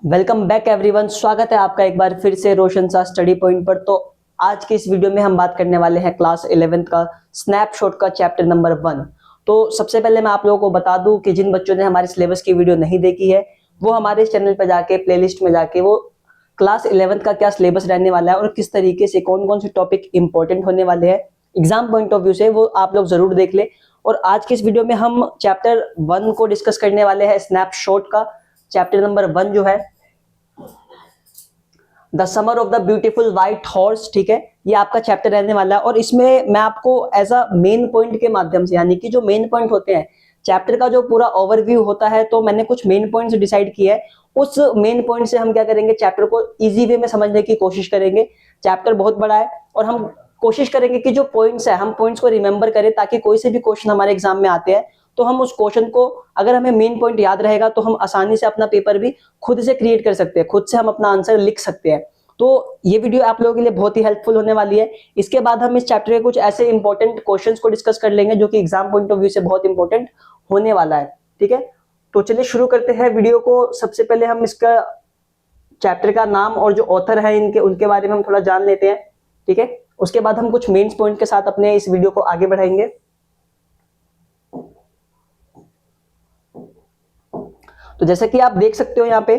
Welcome back everyone. स्वागत है आपका एक बार फिर से रोशन सा स्टडी पॉइंट पर। तो आज की इस वीडियो में हम बात करने वाले हैं क्लास 11th का स्नैपशॉट का चैप्टर नंबर 1। तो सबसे पहले मैं आप लोगों को बता दूं कि जिन बच्चों ने हमारे सिलेबस की वीडियो नहीं देखी है वो हमारे चैनल पर जाके प्लेलिस्ट में जाके वो क्लास 11th का क्या सिलेबस रहने वाला है और किस तरीके से कौन कौन से टॉपिक इंपॉर्टेंट होने वाले हैं एग्जाम पॉइंट ऑफ व्यू से, वो आप लोग जरूर देख ले। और आज की इस वीडियो में हम चैप्टर 1 को डिस्कस करने वाले हैं, स्नैपशॉट का चैप्टर नंबर 1 जो है the summer of the beautiful white horse. ठीक है, ये आपका चैप्टर रहने वाला है और इसमें मैं आपको एज अ मेन पॉइंट के माध्यम से, यानी कि जो मेन पॉइंट होते हैं चैप्टर का, जो पूरा ओवरव्यू होता है, तो मैंने कुछ मेन पॉइंट्स डिसाइड किए हैं। उस मेन पॉइंट से हम क्या करेंगे, चैप्टर को इजी वे में समझने की कोशिश करेंगे। चैप्टर बहुत बड़ा है और हम कोशिश करेंगे कि जो पॉइंट्स है हम पॉइंट्स को रिमेंबर करें, ताकि कोई से भी क्वेश्चन हमारे एग्जाम में आते हैं तो हम उस क्वेश्चन को, अगर हमें मेन पॉइंट याद रहेगा तो हम आसानी से अपना पेपर भी खुद से क्रिएट कर सकते हैं, खुद से हम अपना आंसर लिख सकते हैं। तो ये वीडियो आप लोगों के लिए बहुत ही हेल्पफुल होने वाली है। इसके बाद हम इस चैप्टर के कुछ ऐसे इंपॉर्टेंट क्वेश्चंस को डिस्कस कर लेंगे जो कि एग्जाम पॉइंट ऑफ व्यू से बहुत इंपॉर्टेंट होने वाला है। ठीक है, तो चलिए शुरू करते हैं वीडियो को। सबसे पहले हम इसका चैप्टर का नाम और जो ऑथर है इनके उनके बारे में हम थोड़ा जान लेते हैं। ठीक है, उसके बाद हम कुछ मेन पॉइंट के साथ अपने इस वीडियो को आगे बढ़ाएंगे। तो जैसे कि आप देख सकते हो यहाँ पे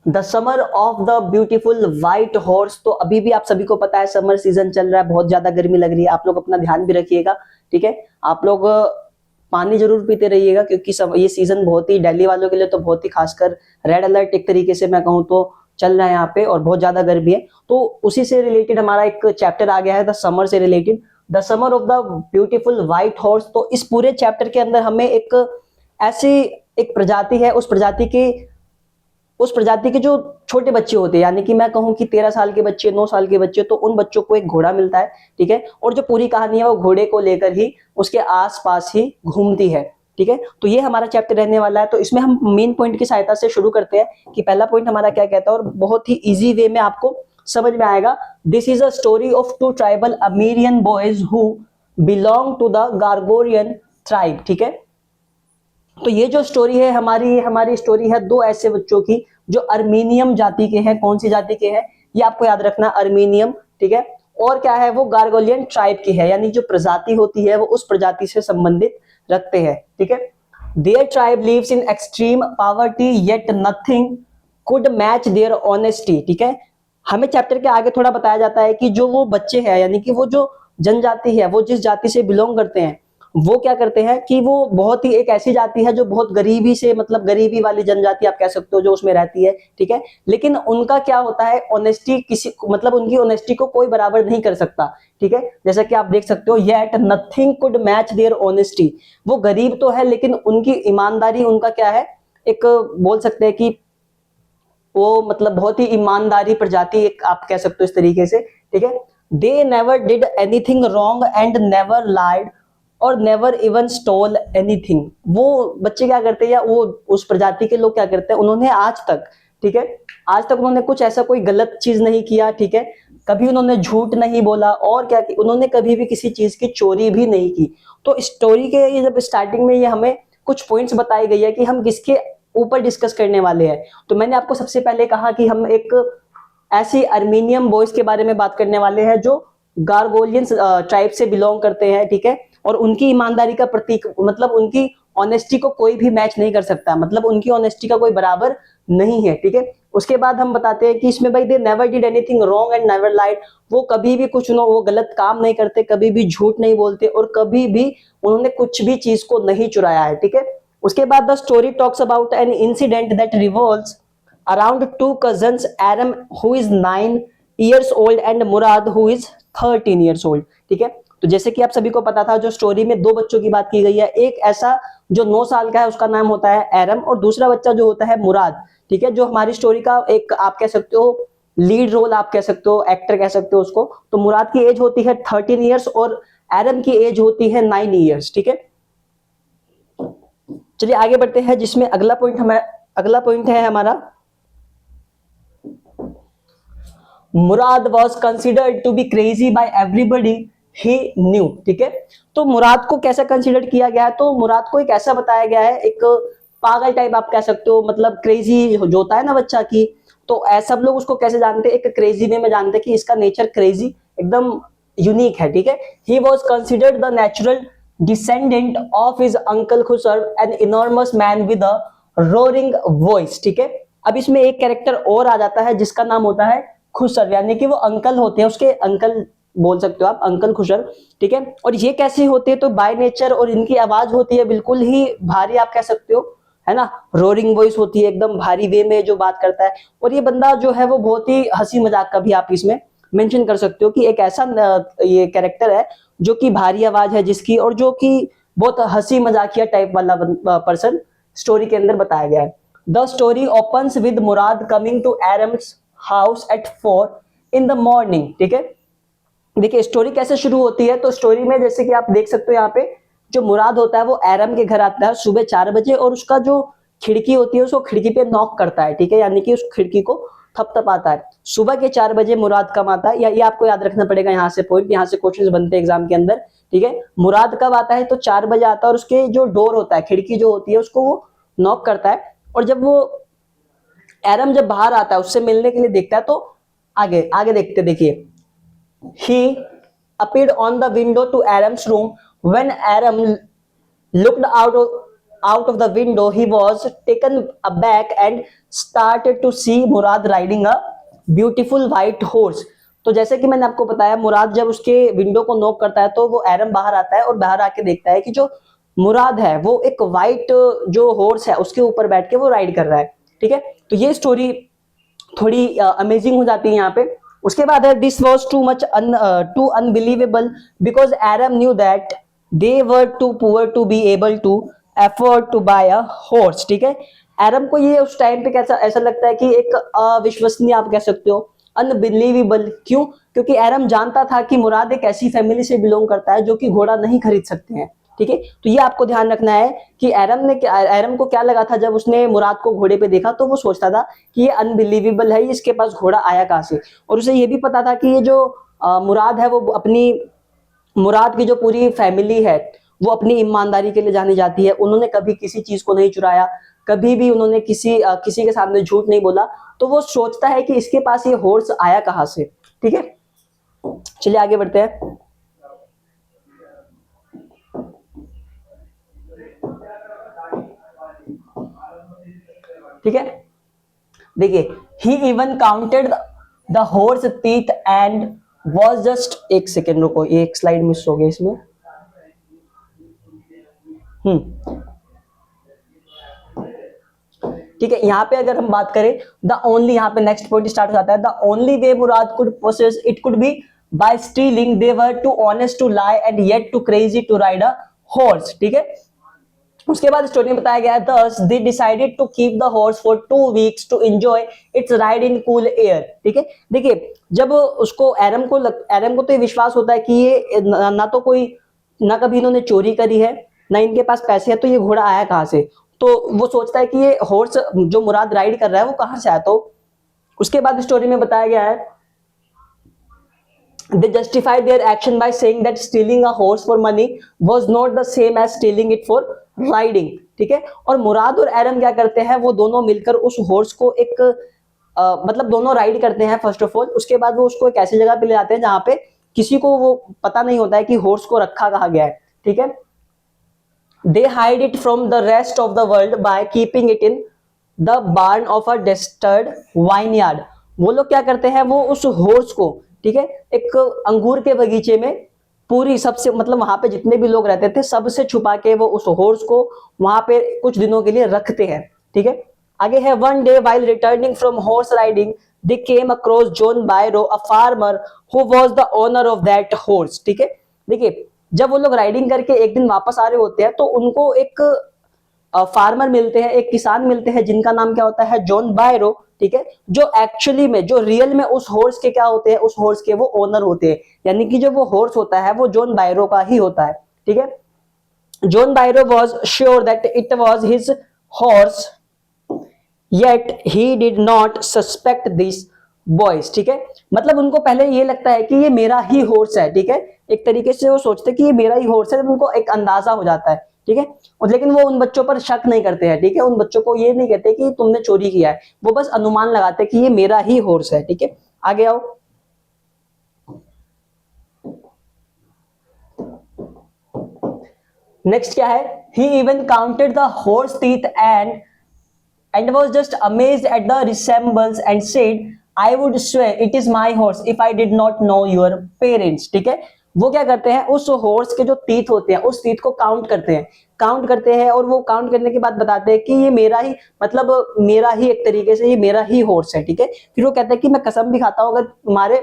the summer of the beautiful white horse. तो अभी भी आप सभी को पता है समर सीजन चल रहा है, बहुत ज्यादा गर्मी लग रही है। आप लोग अपना ध्यान भी रखिएगा। ठीक है, आप लोग पानी जरूर पीते रहिएगा क्योंकि ये सीजन बहुत ही, दिल्ली वालों के लिए तो बहुत ही, खासकर रेड अलर्ट एक तरीके से मैं कहूँ तो चल रहा है यहाँ पे और बहुत ज्यादा गर्मी है। तो उसी से रिलेटेड हमारा एक चैप्टर आ गया है द समर से related, the summer of the beautiful white horse. तो इस पूरे चैप्टर के अंदर हमें एक ऐसी एक प्रजाति है, उस प्रजाति के जो छोटे बच्चे होते हैं, यानी कि मैं कहूं कि 13 साल के बच्चे, 9 साल के बच्चे, तो उन बच्चों को एक घोड़ा मिलता है। ठीक है, और जो पूरी कहानी है वो घोड़े को लेकर ही उसके आसपास ही घूमती है। ठीक है, तो ये हमारा चैप्टर रहने वाला है। तो इसमें हम मेन पॉइंट की सहायता से शुरू करते हैं कि पहला पॉइंट हमारा क्या कहता है और बहुत ही इजी वे में आपको समझ में आएगा। This is a story of 2 tribal Amerian boys who belong to the Gargorian tribe. ठीक है, तो ये जो स्टोरी है हमारी स्टोरी है 2 ऐसे बच्चों की जो अर्मीनियम जाति के हैं। कौन सी जाति के हैं ये आपको याद रखना, अर्मीनियम। ठीक है, और क्या है, वो गार्गोलियन ट्राइब की है, यानी जो प्रजाति होती है वो उस प्रजाति से संबंधित रखते हैं। ठीक है, their tribe lives in extreme poverty yet nothing could match their honesty. ठीक है, हमें चैप्टर के आगे थोड़ा बताया जाता है कि जो वो बच्चे हैं, यानी कि वो जो जनजाति है, वो जिस जाति से बिलोंग करते हैं, वो क्या करते हैं कि वो बहुत ही एक ऐसी जाति है जो बहुत गरीबी से, मतलब गरीबी वाली जनजाति आप कह सकते हो जो उसमें रहती है। ठीक है, लेकिन उनका क्या होता है, ऑनेस्टी किसी, मतलब उनकी ऑनेस्टी को कोई बराबर नहीं कर सकता। ठीक है, जैसा कि आप देख सकते हो, yet nothing could match their honesty. वो गरीब तो है लेकिन उनकी ईमानदारी, उनका क्या है, एक बोल सकते हैं कि वो मतलब बहुत ही ईमानदारी प्रजाति, एक आप कह सकते हो इस तरीके से। ठीक है, they never did anything wrong and never lied और नेवर इवन स्टोल एनीथिंग। वो बच्चे क्या करते हैं, या वो उस प्रजाति के लोग क्या करते हैं, उन्होंने आज तक, ठीक है, आज तक उन्होंने कुछ ऐसा कोई गलत चीज नहीं किया। ठीक है, कभी उन्होंने झूठ नहीं बोला और क्या, उन्होंने कभी भी किसी चीज की चोरी भी नहीं की। तो स्टोरी के ये जब स्टार्टिंग में ये हमें कुछ पॉइंट्स बताई गई है कि हम किसके ऊपर डिस्कस करने वाले हैं, तो मैंने आपको सबसे पहले कहा कि हम एक ऐसी अर्मीनियम बॉयज के बारे में बात करने वाले हैं जो गार्गोलियन ट्राइब से बिलोंग करते हैं। ठीक है, और उनकी ईमानदारी का प्रतीक, मतलब उनकी ऑनेस्टी को कोई भी मैच नहीं कर सकता, मतलब उनकी ऑनेस्टी का कोई बराबर नहीं है। ठीक है, उसके बाद हम बताते हैं कि इसमें भाई they never did anything wrong and never lied. वो कभी भी कुछ वो गलत काम नहीं करते, कभी भी झूठ नहीं बोलते और कभी भी उन्होंने कुछ भी चीज को नहीं चुराया है। ठीक है, उसके बाद the story talks about an incident that revolves around 2 cousins, Aram who is 9 years old and Murad who is 13 years old। ठीक है, तो जैसे कि आप सभी को पता था, जो स्टोरी में 2 बच्चों की बात की गई है, एक ऐसा जो 9 साल का है उसका नाम होता है एरम और दूसरा बच्चा जो होता है मुराद। ठीक है, जो हमारी स्टोरी का एक आप कह सकते हो लीड रोल, आप कह सकते हो एक्टर कह सकते हो उसको। तो मुराद की एज होती है 13 ईयर्स और एरम की एज होती है 9 ईयर्स। ठीक है, चलिए आगे बढ़ते हैं, जिसमें अगला पॉइंट है हमारा, Murad was considered to be crazy by everybody. He new, ठीक है। तो मुराद को कैसा कंसीडर किया गया है, तो मुराद को एक ऐसा बताया गया है, एक पागल टाइप आप कह सकते हो, मतलब क्रेजी जो होता है ना बच्चा की, तो ऐसा सब लोग उसको कैसे जानते हैं, एक क्रेजी वे में जानते हैं कि इसका नेचर क्रेजी एकदम यूनिक है, ठीक है। He was considered the natural descendant of his uncle Khosrove, an enormous man with a roaring voice, ठीक है। अब इसमें एक कैरेक्टर और आ जाता है जिसका नाम होता है खुसर, यानी कि वो अंकल होते हैं, उसके अंकल बोल सकते हो आप, अंकल खुसर, ठीक है। और ये कैसे होते हैं, तो बाय नेचर, और इनकी आवाज होती है बिल्कुल ही भारी, आप कह सकते हो, है ना, रोरिंग वॉइस होती है, एकदम भारी वे में जो बात करता है। और ये बंदा जो है वो बहुत ही हंसी मजाक का भी आप इसमें मेंशन कर सकते हो कि एक ऐसा ये कैरेक्टर है जो कि भारी आवाज है जिसकी, और जो कि बहुत हंसी मजाकिया टाइप वाला पर्सन स्टोरी के अंदर बताया गया है। The story opens with Mourad coming to Aram's house at 4 in the morning, ठीक है। देखिए स्टोरी कैसे शुरू होती है, तो स्टोरी में जैसे कि आप देख सकते हो यहाँ पे जो मुराद होता है वो एरम के घर आता है सुबह 4 बजे, और उसका जो खिड़की होती है उसको खिड़की पे नॉक करता है, ठीक है, यानी कि उस खिड़की को थपथपाता है। सुबह के 4 बजे मुराद कब आता है, या ये आपको याद रखना पड़ेगा, यहाँ से पॉइंट, यहाँ से क्वेश्चंस बनते हैं एग्जाम के अंदर, ठीक है। मुराद कब आता है, तो 4 बजे आता है, और उसके जो डोर होता है, खिड़की जो होती है, उसको वो नॉक करता है। और जब वो एरम जब बाहर आता है उससे मिलने के लिए देखता है, तो आगे आगे देखते, देखिए, he appeared on the window to Aram's room. When Aram looked out of the window, he was taken aback and started to see Murad riding a beautiful white horse. तो जैसे कि मैंने आपको बताया, मुराद जब उसके विंडो को नॉक करता है तो वो एरम बाहर आता है, और बाहर आके देखता है कि जो मुराद है वो एक वाइट जो हॉर्स है उसके ऊपर बैठ के वो राइड कर रहा है, ठीक है। तो ये स्टोरी थोड़ी अमेजिंग हो जाती है यहाँ पे। उसके बाद है this was too much too unbelievable because Aram knew that they were too poor to be able to afford to buy a horse, ठीक है। एरम को ये उस टाइम पे कैसा ऐसा लगता है कि एक अविश्वसनीय आप कह सकते हो, अनबिलीवेबल, क्यों, क्योंकि एरम जानता था कि मुराद एक ऐसी फैमिली से बिलोंग करता है जो कि घोड़ा नहीं खरीद सकते हैं, ठीक है। तो ये आपको ध्यान रखना है कि एरम को क्या लगा था जब उसने मुराद को घोड़े पे देखा, तो वो सोचता था कि ये अनबिलीवेबल है, इसके पास घोड़ा आया कहां से। और उसे ये भी पता था कि ये जो मुराद है वो अपनी, मुराद की जो पूरी फैमिली है वो अपनी ईमानदारी के लिए जानी जाती है, उन्होंने कभी किसी चीज को नहीं चुराया, कभी भी उन्होंने किसी के सामने झूठ नहीं बोला। तो वो सोचता है कि इसके पास ये हॉर्स आया कहां से, ठीक है। चलिए आगे बढ़ते हैं। ठीक है, देखिए, he even counted the horse teeth and was just, एक सेकेंड रुको, एक स्लाइड मिस हो गई इसमें। ठीक है, यहाँ पे अगर हम बात करें, द ओनली, यहाँ पे नेक्स्ट पॉइंट स्टार्ट हो जाता है, the only way Murad could possess it could be by stealing, they were too honest to lie and yet too crazy to ride a horse, ठीक है। उसके बाद स्टोरी में बताया गया है, thus they decided to keep the horse for 2 weeks to enjoy its ride in cool air, ठीक है। देखिए जब उसको एरम को तो ये विश्वास होता है कि ये ना तो कोई, ना कभी इन्होंने चोरी करी है, ना इनके पास पैसे है, तो ये घोड़ा आया कहां से। तो वो सोचता है कि ये हॉर्स जो मुराद राइड कर रहा है वो कहां से आया। तो उसके बाद स्टोरी में बताया गया है, they justify their action by saying that stealing a horse for money was not the same as stealing it for riding, ठीक है। और मुराद और एरम क्या करते हैं, वो दोनों मिलकर उस हॉर्स को एक मतलब दोनों राइड करते हैं फर्स्ट ऑफ ऑल। उसके बाद वो उसको एक ऐसी जगह पे ले जाते हैं जहां पे किसी को वो पता नहीं होता है कि हॉर्स को रखा कहाँ गया है, ठीक है। They hide it from the rest of the world by keeping it in the barn of a deserted vineyard. वो लोग क्या करते हैं, वो उस हॉर्स को, ठीक है, एक अंगूर के बगीचे में पूरी सबसे, मतलब वहां पे जितने भी लोग रहते थे सबसे छुपा के वो उस हॉर्स को वहां पे कुछ दिनों के लिए रखते हैं, ठीक है। आगे है, one day while returning from horse riding they came across John बायरो a farmer who was the owner of that horse, ठीक है। देखिए जब वो लोग राइडिंग करके एक दिन वापस आ रहे होते हैं तो उनको एक फार्मर मिलते हैं, एक किसान मिलते हैं जिनका नाम क्या होता है, जॉन बायरो, ठीक है। जो एक्चुअली में, जो रियल में उस हॉर्स के क्या होते हैं, उस हॉर्स के वो ओनर होते हैं, यानी कि जो वो हॉर्स होता है वो जॉन बायरो का ही होता है, ठीक है। John बायरो was sure that it was his horse, yet he did not suspect this boys, ठीक है। मतलब उनको पहले ये लगता है कि ये मेरा ही हॉर्स है, ठीक है। एक तरीके से वो सोचते हैं कि ये मेरा ही हॉर्स है, उनको एक अंदाजा हो जाता है, ठीक है। और लेकिन वो उन बच्चों पर शक नहीं करते हैं, ठीक है। उन बच्चों को ये नहीं कहते कि तुमने चोरी किया है, वो बस अनुमान लगाते हैं कि ये मेरा ही हॉर्स है, ठीक है। आगे आओ। नेक्स्ट क्या है, he even counted the horse teeth and was just amazed at the resemblance and said, I would swear it is my horse if I did not know your parents, ठीक है। वो क्या करते हैं, उस हॉर्स के जो टीथ होते हैं उस टीथ को काउंट करते हैं और वो काउंट करने के बाद बताते हैं कि ये मेरा ही, मतलब मेरा ही, एक तरीके से ये मेरा ही हॉर्स है, ठीक है। फिर वो कहता है कि मैं कसम भी खाता हूं, अगर तुम्हारे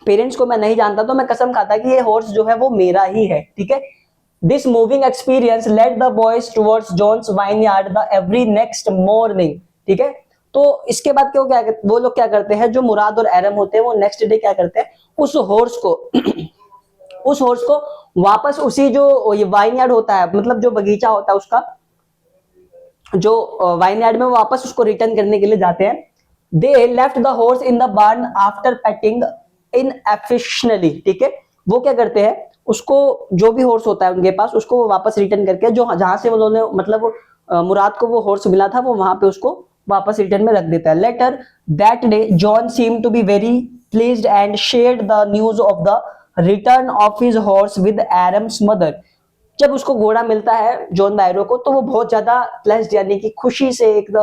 पेरेंट्स को मैं नहीं जानता तो मैं कसम खाता कि ये हॉर्स जो है वो मेरा ही है, ठीक है। This moving experience led the boys towards John's vineyard the every next morning, ठीक है। तो इसके बाद क्या वो लोग क्या करते हैं, जो मुराद और एरम होते हैं वो नेक्स्ट डे क्या करते हैं, उस हॉर्स को उस हॉर्स को वापस उसी जो ये वाइनयार्ड होता है, मतलब जो बगीचा होता है उसका, जो वाइनयार्ड में वापस उसको रिटर्न करने के लिए जाते हैं। They left the horse in the barn after petting in efficiently, ठीक है। वो क्या करते हैं, उसको जो भी हॉर्स होता है उनके पास, उसको वो वापस रिटर्न करके, जो जहां से उन्होंने मतलब मुराद को वो हॉर्स मिला था, वो वहां पे उसको वापस रिटर्न में रख देता है। Later that day John seem to be very pleased and shared the news of the return of his horse with Aram's mother. जब उसको घोड़ा मिलता है जॉन बायरो को, तो वो बहुत ज्यादा प्लेस्ड, यानी कि खुशी से, एक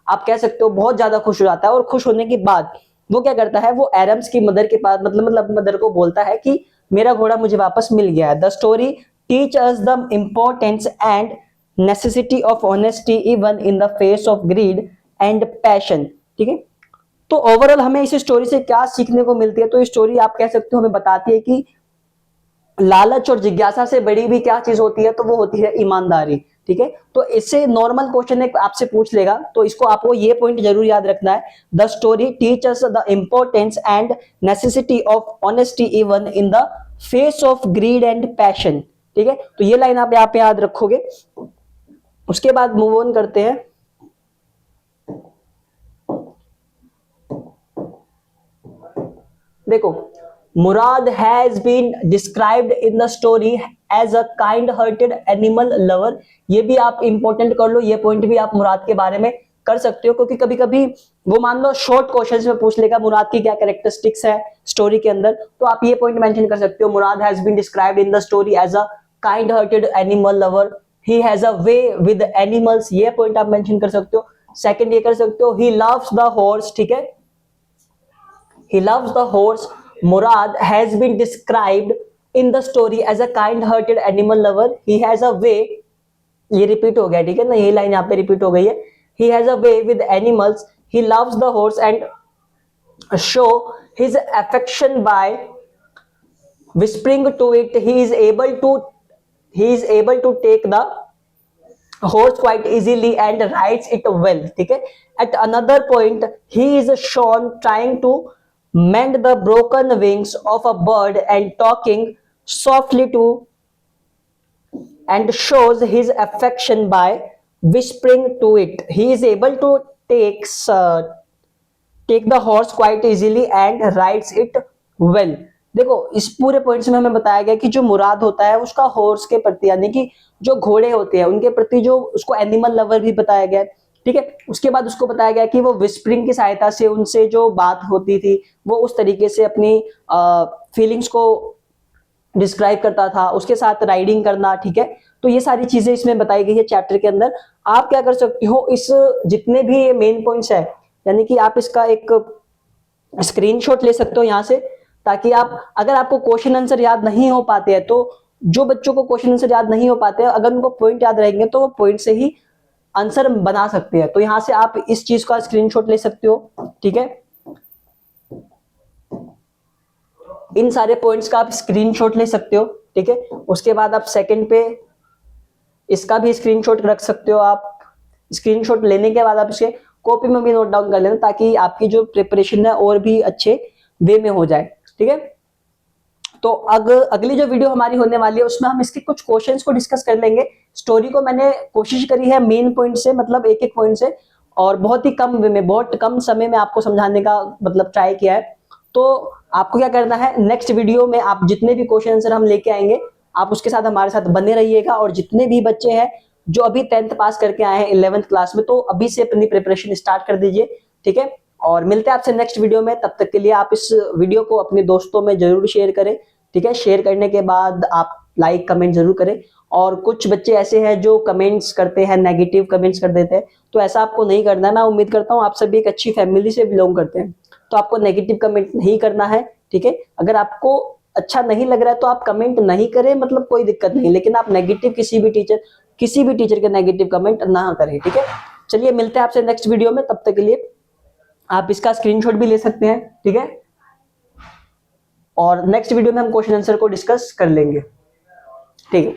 आप कह सकते हो बहुत ज्यादा खुश हो जाता है। और खुश होने के बाद वो क्या करता है, वो एरम्स की मदर के पास, मतलब मदर को बोलता है कि मेरा घोड़ा मुझे वापस मिल गया है। The story teach us the importance and necessity of honesty even in the face of grid and passion, ठीक है। तो ओवरऑल हमें इस स्टोरी से क्या सीखने को मिलती है, तो ये स्टोरी आप कह सकते हो हमें बताती है कि लालच और जिज्ञासा से बड़ी भी क्या चीज होती है, तो वो होती है ईमानदारी, ठीक है। तो इससे नॉर्मल क्वेश्चन एक आपसे पूछ लेगा, तो इसको आपको ये पॉइंट जरूर याद रखना है। The story teach us the importance and necessity of honesty even in the face of grid and passion, ठीक है। तो ये लाइन आप यहाँ पे याद रखोगे। उसके बाद मूव ऑन करते हैं। देखो, Mourad has been described in the story as a kind hearted animal lover. ये भी आप इंपॉर्टेंट कर लो, ये पॉइंट भी आप मुराद के बारे में कर सकते हो, क्योंकि कभी कभी वो मान लो शॉर्ट क्वेश्चंस में पूछ लेगा मुराद की क्या कैरेक्टरिस्टिक्स है स्टोरी के अंदर, तो आप ये पॉइंट मेंशन कर सकते हो। Mourad has been described in the story as a kind hearted animal lover, he has a way with animals, ये पॉइंट आप मेंशन कर सकते हो। सेकंड ये कर सकते हो, ही लव्स द हॉर्स, ठीक है। He loves the horse. Murad has been described in the story as a kind-hearted animal lover. He has a way, ये रिपीट हो गया, ठीक है ना, ये लाइन यहाँ पे रिपीट हो गई है। He has a way with animals. He loves the horse and show his affection by whispering to it. He is able to take the horse quite easily and rides it well, ठीक है। At another point, he is shown trying to mend the broken wings of a bird and talking softly to, and shows his affection by whispering to it. He is able to take the horse quite easily and rides it well. देखो, इस पूरे points में हमें बताया गया कि जो मुराद होता है उसका हॉर्स के प्रति, यानी कि जो घोड़े होते हैं उनके प्रति, जो उसको एनिमल लवर भी बताया गया है, ठीक है। उसके बाद उसको बताया गया कि वो विस्परिंग की सहायता से उनसे जो बात होती थी वो उस तरीके से अपनी फीलिंग्स को डिस्क्राइब करता था, उसके साथ राइडिंग करना, ठीक है। तो ये सारी चीजें इसमें बताई गई है चैप्टर के अंदर। आप क्या कर सकते हो, इस जितने भी ये मेन पॉइंट्स है, यानी कि आप इसका एक स्क्रीनशॉट ले सकते हो यहाँ से, ताकि आप, अगर आपको क्वेश्चन आंसर याद नहीं हो पाते हैं, तो जो बच्चों को क्वेश्चन आंसर याद नहीं हो पाते हैं, अगर उनको पॉइंट याद रहेंगे तो वो पॉइंट से ही आंसर बना सकते हैं। तो यहां से आप इस चीज का स्क्रीनशॉट ले सकते हो, ठीक है। इन सारे पॉइंट्स का आप स्क्रीनशॉट ले सकते हो, ठीक है। उसके बाद आप सेकंड पे इसका भी स्क्रीनशॉट रख सकते हो। आप स्क्रीनशॉट लेने के बाद आप इसे कॉपी में भी नोट डाउन कर लेना, ताकि आपकी जो प्रिपरेशन है और भी अच्छे वे में हो जाए, ठीक है। तो अगली जो वीडियो हमारी होने वाली है उसमें हम इसके कुछ क्वेश्चंस को डिस्कस कर लेंगे। स्टोरी को मैंने कोशिश करी है मेन पॉइंट से, मतलब एक एक पॉइंट से, और बहुत ही कम वे में, बहुत कम समय में आपको समझाने का मतलब ट्राई किया है। तो आपको क्या करना है, नेक्स्ट वीडियो में आप जितने भी क्वेश्चन आंसर हम लेके आएंगे आप उसके साथ हमारे साथ बने रहिएगा। और जितने भी बच्चे हैं जो अभी 10th पास करके आए हैं 11th क्लास में, तो अभी से अपनी प्रिपरेशन स्टार्ट कर दीजिए, ठीक है। और मिलते हैं आपसे नेक्स्ट वीडियो में, तब तक के लिए आप इस वीडियो को अपने दोस्तों में जरूर शेयर करें, ठीक है। शेयर करने के बाद आप लाइक कमेंट जरूर करें। और कुछ बच्चे ऐसे हैं जो कमेंट्स करते हैं, नेगेटिव कमेंट्स कर देते हैं, तो ऐसा आपको नहीं करना है। मैं उम्मीद करता हूं आप सभी एक अच्छी फैमिली से बिलोंग करते हैं, तो आपको नेगेटिव कमेंट नहीं करना है, ठीक है। अगर आपको अच्छा नहीं लग रहा है तो आप कमेंट नहीं करें, मतलब कोई दिक्कत नहीं, लेकिन आप नेगेटिव किसी भी टीचर के नेगेटिव कमेंट ना करें, ठीक है। चलिए मिलते हैं आपसे नेक्स्ट वीडियो में, तब तक के लिए आप इसका स्क्रीनशॉट भी ले सकते हैं, ठीक है। और नेक्स्ट वीडियो में हम क्वेश्चन आंसर को डिस्कस कर लेंगे, ठीक है।